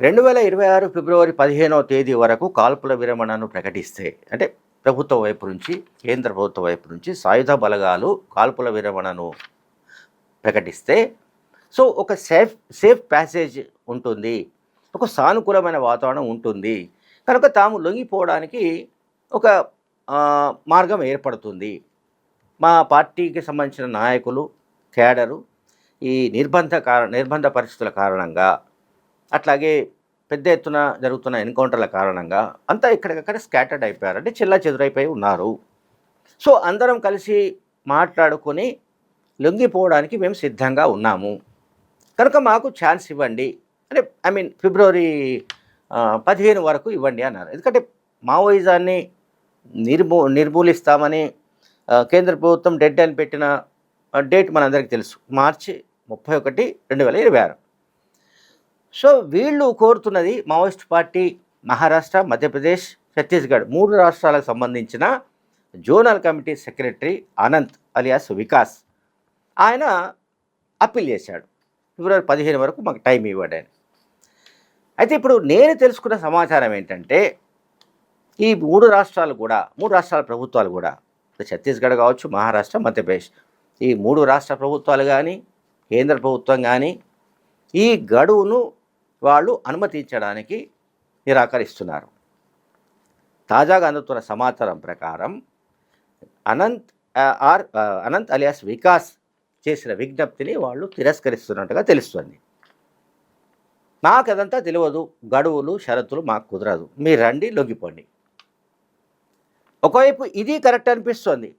2026 ఫిబ్రవరి 15వ తేదీ వరకు కాల్పుల విరమణను ప్రకటిస్తే అంటే ప్రభుత్వం వైపు నుంచి, కేంద్ర ప్రభుత్వం వైపు నుంచి సాయుధ బలగాలు కాల్పుల విరమణను ప్రకటిస్తే ఒక సేఫ్ ప్యాసేజ్ ఉంటుంది, ఒక సానుకూలమైన వాతావరణం ఉంటుంది. కనుక తాము లొంగిపోవడానికి ఒక మార్గం ఏర్పడుతుంది. మా పార్టీకి సంబంధించిన నాయకులు, కేడరు ఈ నిర్బంధ పరిస్థితుల కారణంగా, అట్లాగే పెద్ద ఎత్తున జరుగుతున్న ఎన్కౌంటర్ల కారణంగా అంతా ఇక్కడికక్కడ స్కాటర్డ్ అయిపోయారు. అంటే చెల్లాచెదురైపోయి ఉన్నారు. అందరం కలిసి మాట్లాడుకొని లొంగిపోవడానికి మేము సిద్ధంగా ఉన్నాము. కనుక మాకు ఛాన్స్ ఇవ్వండి అంటే ఫిబ్రవరి 15 వరకు ఇవ్వండి అన్నారు. ఎందుకంటే మావోయిజాన్ని నిర్మూలిస్తామని కేంద్ర ప్రభుత్వం డెడ్ లైన్ పెట్టిన డేట్ మనందరికీ తెలుసు, మార్చి 31, 2026. వీళ్ళు కోరుతున్నది మావోయిస్ట్ పార్టీ మహారాష్ట్ర, మధ్యప్రదేశ్, ఛత్తీస్గఢ్ 3 రాష్ట్రాలకు సంబంధించిన zonal committee secretary Anant alias Vikas ఆయన అప్పీల్ చేశాడు, ఫిబ్రవరి 15 వరకు మాకు టైం ఇవ్వండి అని. అయితే ఇప్పుడు నేను తెలుసుకున్న సమాచారం ఏంటంటే ఈ 3 రాష్ట్రాల ప్రభుత్వాలు కూడా ఛత్తీస్గఢ్ కావచ్చు, మహారాష్ట్ర, మధ్యప్రదేశ్ ఈ 3 రాష్ట్ర ప్రభుత్వాలు కానీ, కేంద్ర ప్రభుత్వం కానీ ఈ గడువును వాళ్ళు అనుమతించడానికి నిరాకరిస్తున్నారు. తాజాగా అందుతున్న సమాచారం ప్రకారం అనంత్ అలియాస్ వికాస్ చేసిన విజ్ఞప్తిని వాళ్ళు తిరస్కరిస్తున్నట్టుగా తెలుస్తుంది. నాకు అదంతా తెలియదు, గడువులు షరతులు మాకు కుదరదు, మీరు రండి లొంగిపోండి. ఒకవైపు ఇది కరెక్ట్ అనిపిస్తుంది.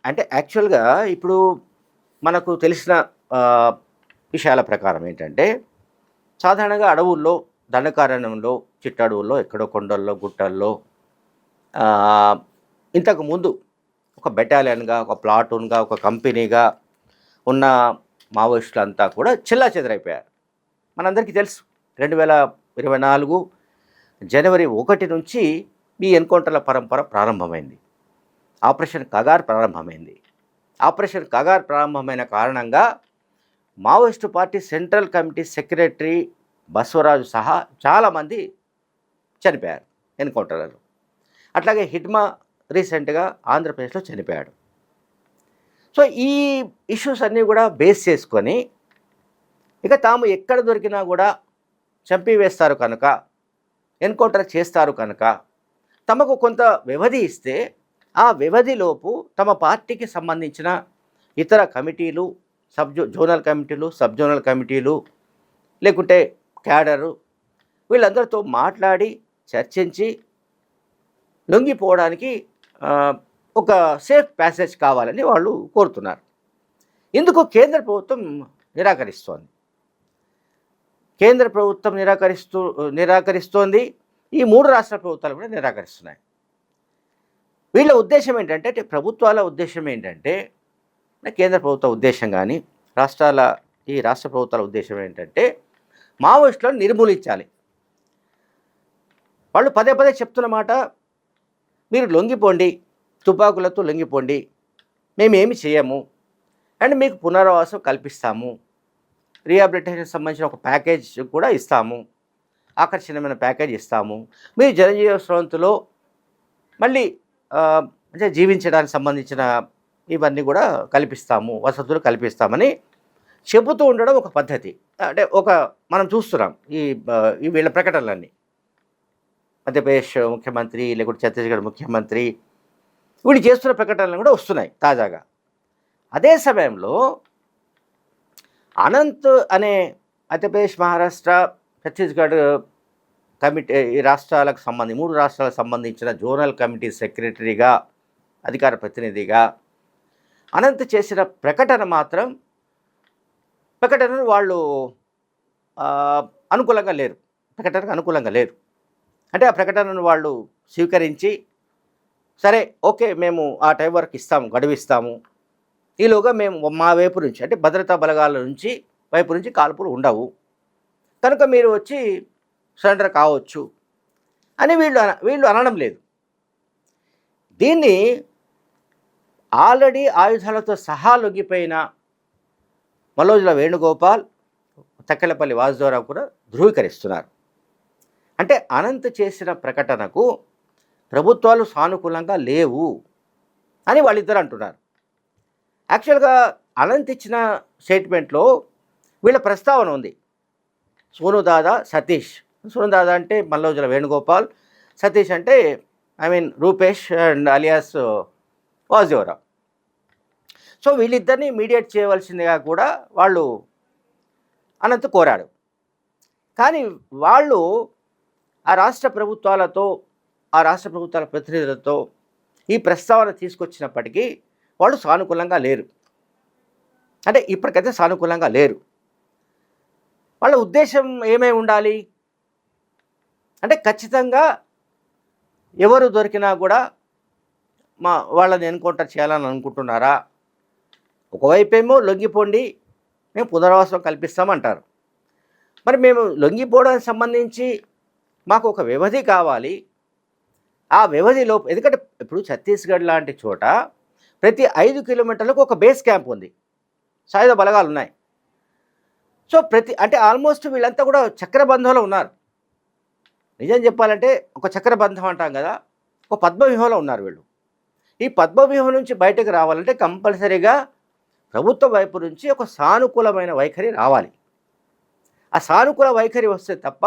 అంటే యాక్చువల్గా ఇప్పుడు మనకు తెలిసిన విషయాల ప్రకారం ఏంటంటే సాధారణంగా అడవుల్లో, దండకారణ్యంలో, చిట్టడవుల్లో, ఎక్కడో కొండల్లో, గుట్టల్లో ఇంతకుముందు ఒక బెటాలియన్గా, ఒక ప్లాటూన్గా, ఒక కంపెనీగా ఉన్న మావోయిస్టులంతా కూడా చెల్లాచెదరైపోయారు. మనందరికీ తెలుసు 2024 జనవరి 1 నుంచి ఈ ఎన్కౌంటర్ల పరంపర ప్రారంభమైంది. ఆపరేషన్ కగార్ ప్రారంభమైంది. ఆపరేషన్ కగార్ ప్రారంభమైన కారణంగా Maoist party central committee secretary Basavaraju సహా చాలామంది చనిపోయారు ఎన్కౌంటర్లలో. అట్లాగే హిడ్మా రీసెంట్గా ఆంధ్రప్రదేశ్లో చనిపోయాడు. ఈ ఇష్యూస్ అన్నీ కూడా బేస్ చేసుకొని ఇక తాము ఎక్కడ దొరికినా కూడా చంపివేస్తారు కనుక, ఎన్కౌంటర్ చేస్తారు కనుక తమకు కొంత వ్యవధి ఇస్తే ఆ వ్యవధిలోపు తమ పార్టీకి సంబంధించిన ఇతర కమిటీలు, జోనల్ కమిటీలు, సబ్ జోనల్ కమిటీలు, లేకుంటే క్యాడరు వీళ్ళందరితో మాట్లాడి చర్చించి లొంగిపోవడానికి ఒక సేఫ్ ప్యాసేజ్ కావాలని వాళ్ళు కోరుతున్నారు. ఇందుకు కేంద్ర ప్రభుత్వం నిరాకరిస్తోంది. కేంద్ర ప్రభుత్వం నిరాకరిస్తోంది. ఈ 3 రాష్ట్ర ప్రభుత్వాలు కూడా నిరాకరిస్తున్నాయి. వీళ్ళ ఉద్దేశం ఏంటంటే, ప్రభుత్వాల ఉద్దేశం ఏంటంటే, కేంద్ర ప్రభుత్వ ఉద్దేశం కానీ ఈ రాష్ట్ర ప్రభుత్వాల ఉద్దేశం ఏంటంటే మావోయిస్టులను నిర్మూలించాలి. వాళ్ళు పదే పదే చెప్తున్న మాట, మీరు లొంగిపోండి, తుపాకులతో లొంగిపోండి, మేమేమి చేయము అండ్ మీకు పునరావాసం కల్పిస్తాము, రీహాబిలిటేషన్ సంబంధించిన ఒక ప్యాకేజ్ కూడా ఇస్తాము, ఆకర్షణీయమైన ప్యాకేజ్ ఇస్తాము, మీరు జనజీవన స్రవంతిలో మళ్ళీ అంటే జీవించడానికి సంబంధించిన ఇవన్నీ కూడా కల్పిస్తాము, వసతులు కల్పిస్తామని చెబుతూ ఉండడం ఒక పద్ధతి. అంటే మనం చూస్తున్నాం ఈ వీళ్ళ ప్రకటనలన్నీ. మధ్యప్రదేశ్ ముఖ్యమంత్రి, లేకుంటే ఛత్తీస్గఢ్ ముఖ్యమంత్రి వీళ్ళు చేస్తున్న ప్రకటనలు కూడా వస్తున్నాయి తాజాగా. అదే సమయంలో అనంత్ అనే మధ్యప్రదేశ్, మహారాష్ట్ర, ఛత్తీస్గఢ్ కమిటీ ఈ రాష్ట్రాలకు 3 రాష్ట్రాలకు సంబంధించిన జోనల్ కమిటీ సెక్రటరీగా, అధికార ప్రతినిధిగా అనంత్ చేసిన ప్రకటనను వాళ్ళు అనుకూలంగా లేరు. ప్రకటనకు అనుకూలంగా లేరు. అంటే ఆ ప్రకటనను వాళ్ళు స్వీకరించి, సరే ఓకే మేము ఆ టైం వరకు ఇస్తాము, గడువిస్తాము, ఈలోగా మేము మా వైపు నుంచి అంటే భద్రతా బలగాల వైపు నుంచి కాల్పులు ఉండవు కనుక మీరు వచ్చి సరెండర్ కావచ్చు అని వీళ్ళు అనడం లేదు. దీన్ని ఆల్రెడీ ఆయుధాలతో సహా లొంగిపోయిన మల్లోజుల వేణుగోపాల్, తక్కెలపల్లి వాసుదేవరావు కూడా ధృవీకరిస్తున్నారు. అంటే అనంత్ చేసిన ప్రకటనకు ప్రభుత్వాలు సానుకూలంగా లేవు అని వాళ్ళిద్దరు అంటున్నారు. యాక్చువల్గా అనంత్ ఇచ్చిన స్టేట్మెంట్లో వీళ్ళ ప్రస్తావన ఉంది. సోను దాదా, సతీష్. సోను దాదా అంటే మల్లోజుల వేణుగోపాల్, సతీష్ అంటే Rupesh and alias Vasudevarao. So వీళ్ళిద్దరిని మీడియేట్ చేయవలసిందిగా కూడా వాళ్ళు అనంత్ కోరాడు. కానీ వాళ్ళు ఆ రాష్ట్ర ప్రభుత్వాలతో, ఆ రాష్ట్ర ప్రభుత్వాల ప్రతినిధులతో ఈ ప్రస్తావన తీసుకొచ్చినప్పటికీ వాళ్ళు సానుకూలంగా లేరు. అంటే ఇప్పటికైతే సానుకూలంగా లేరు. వాళ్ళ ఉద్దేశం ఏమై ఉండాలి అంటే ఖచ్చితంగా ఎవరు దొరికినా కూడా వాళ్ళని ఎన్కౌంటర్ చేయాలని అనుకుంటున్నారా? ఒకవైపేమో లొంగిపోండి, మేము పునరావాసం కల్పిస్తామంటారు. మరి మేము లొంగిపోవడానికి సంబంధించి మాకు ఒక వ్యవధి కావాలి. ఆ వ్యవధిలో ఎందుకంటే ఇప్పుడు ఛత్తీస్గఢ్ లాంటి చోట ప్రతి 5 కిలోమీటర్లకు ఒక బేస్ క్యాంప్ ఉంది, సాయుధ బలగాలు ఉన్నాయి. సో అంటే ఆల్మోస్ట్ వీళ్ళంతా కూడా చక్రబంధంలో ఉన్నారు. నిజం చెప్పాలంటే ఒక చక్రబంధం అంటాం కదా, ఒక పద్మవ్యూహంలో ఉన్నారు వీళ్ళు. ఈ పద్మవ్యూహం నుంచి బయటకు రావాలంటే కంపల్సరీగా ప్రభుత్వం వైపు నుంచి ఒక సానుకూలమైన వైఖరి రావాలి. ఆ సానుకూల వైఖరి వస్తే తప్ప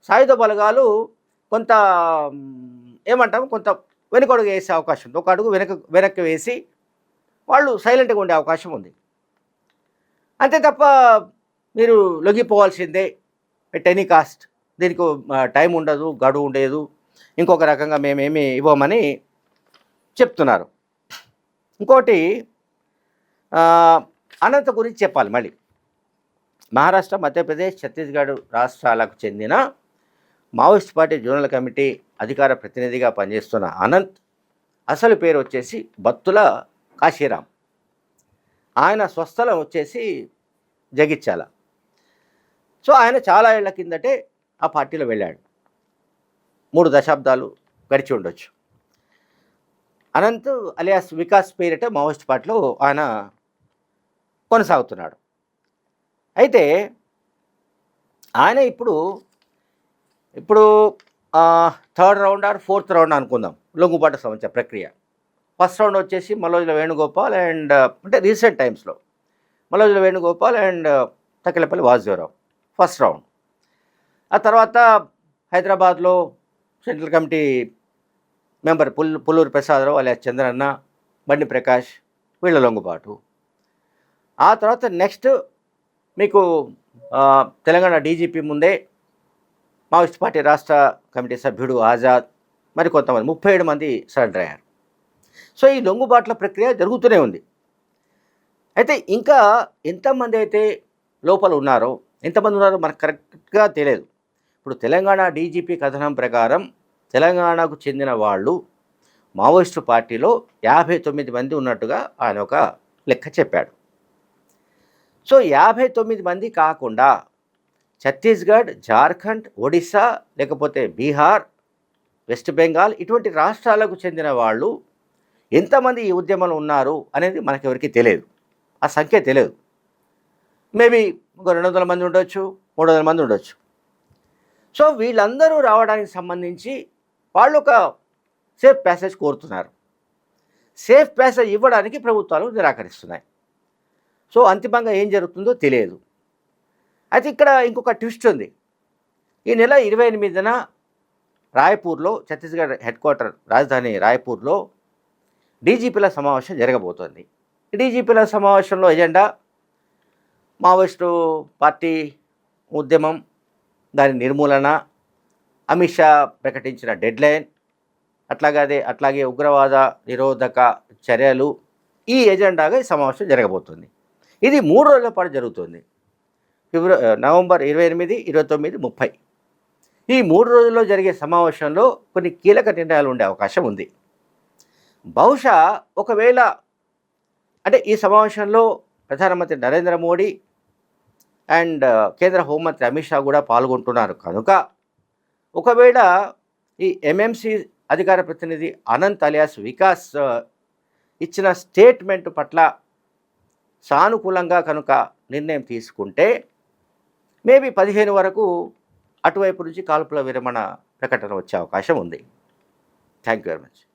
సాయుధ బలగాలు కొంత కొంత వెనుకడుగు వేసే అవకాశం ఉంది. ఒక అడుగు వెనక్కి వేసి వాళ్ళు సైలెంట్గా ఉండే అవకాశం ఉంది. అంతే తప్ప మీరు లొంగిపోవాల్సిందే ఎట్ ఎనీ కాస్ట్, దీనికి టైం ఉండదు, గడువు ఉండదు, ఇంకొక రకంగా మేమేమి ఇవ్వమని చెప్తున్నారు. ఇంకోటి అనంత గురించి చెప్పాలి. మళ్ళీ మహారాష్ట్ర, మధ్యప్రదేశ్, ఛత్తీస్గఢ్ రాష్ట్రాలకు చెందిన మావోయిస్ట్ పార్టీ జోనల్ కమిటీ అధికార ప్రతినిధిగా పనిచేస్తున్న అనంత్ అసలు పేరు వచ్చేసి బత్తుల కాశీరాం. ఆయన స్వస్థలం వచ్చేసి జగిత్యాల. సో ఆయన చాలా ఏళ్ల కిందటే ఆ పార్టీలో వెళ్ళాడు. 3 దశాబ్దాలు గడిచి ఉండొచ్చు. అనంత్ అలియాస్ వికాస్ పేరిట మావోయిస్ట్ పార్టీలో ఆయన కొనసాగుతున్నాడు. అయితే ఆయన ఇప్పుడు 3rd round are 4th round అనుకుందాం లొంగుబాటు సంబంధించిన ప్రక్రియ. ఫస్ట్ రౌండ్ వచ్చేసి మల్లోజుల వేణుగోపాల్ అండ్ అంటే రీసెంట్ టైమ్స్లో Mallojula Venugopal and Takkelapalli Vasudevarao first round. ఆ తర్వాత హైదరాబాద్లో central committee member Pulluru Prasadarao alias Chandranna, Bandi Prakash వీళ్ళ లొంగుబాటు. ఆ తర్వాత నెక్స్ట్ మీకు తెలంగాణ డీజీపీ ముందే మావోయిస్ట్ పార్టీ రాష్ట్ర కమిటీ సభ్యుడు ఆజాద్, మరి కొంతమంది 37 మంది సరెండర్ అయ్యారు. సో ఈ లొంగుబాట్ల ప్రక్రియ జరుగుతూనే ఉంది. అయితే ఇంకా ఎంతమంది అయితే లోపల ఉన్నారో, మనకు కరెక్ట్గా తెలియదు. ఇప్పుడు తెలంగాణ డీజీపీ కథనం ప్రకారం తెలంగాణకు చెందిన వాళ్ళు మావోయిస్టు పార్టీలో 59 మంది ఉన్నట్టుగా ఆయన ఒక లెక్క చెప్పాడు. సో 59 మంది కాకుండా ఛత్తీస్గఢ్, జార్ఖండ్, ఒడిశా, లేకపోతే బీహార్, వెస్ట్ బెంగాల్ ఇటువంటి రాష్ట్రాలకు చెందిన వాళ్ళు ఎంతమంది ఈ ఉద్యమంలో ఉన్నారు అనేది మనకెవరికి తెలియదు. ఆ సంఖ్య తెలియదు. మేబీ ఒక 200 మంది ఉండొచ్చు, 300 మంది ఉండొచ్చు. సో వీళ్ళందరూ రావడానికి సంబంధించి వాళ్ళు ఒక సేఫ్ ప్యాసేజ్ కోరుతున్నారు. సేఫ్ ప్యాసేజ్ ఇవ్వడానికి ప్రభుత్వాలు నిరాకరిస్తున్నాయి. సో అంతిమంగా ఏం జరుగుతుందో తెలియదు. అయితే ఇక్కడ ఇంకొక ట్విస్ట్ ఉంది. ఈ నెల 28న రాయ్పూర్లో, ఛత్తీస్గఢ్ హెడ్ క్వార్టర్ రాజధాని రాయ్పూర్లో డీజీపీల సమావేశం జరగబోతోంది. డీజీపీల సమావేశంలో ఎజెండా మావోయిస్టు పార్టీ ఉద్యమం, దాని నిర్మూలన, అమిత్ షా ప్రకటించిన డెడ్లైన్, అట్లాగే ఉగ్రవాద నిరోధక చర్యలు, ఈ ఎజెండాగా ఈ సమావేశం జరగబోతుంది. ఇది 3 రోజుల పాటు జరుగుతుంది. నవంబర్ 28, 29, 30 ఈ 3 రోజుల్లో జరిగే సమావేశంలో కొన్ని కీలక నిర్ణయాలు ఉండే అవకాశం ఉంది. బహుశా ఒకవేళ అంటే ఈ సమావేశంలో ప్రధానమంత్రి నరేంద్ర మోడీ అండ్ కేంద్ర హోంమంత్రి అమిత్ షా కూడా పాల్గొంటున్నారు కనుక ఒకవేళ ఈ ఎంఎంసీ అధికార ప్రతినిధి అనంత్ అలియాస్ వికాస్ ఇచ్చిన స్టేట్మెంట్ పట్ల సానుకూలంగా కనుక నిర్ణయం తీసుకుంటే మేబీ 15 వరకు అటువైపు నుంచి కాల్పుల విరమణ ప్రకటన వచ్చే అవకాశం ఉంది. Thank you very much.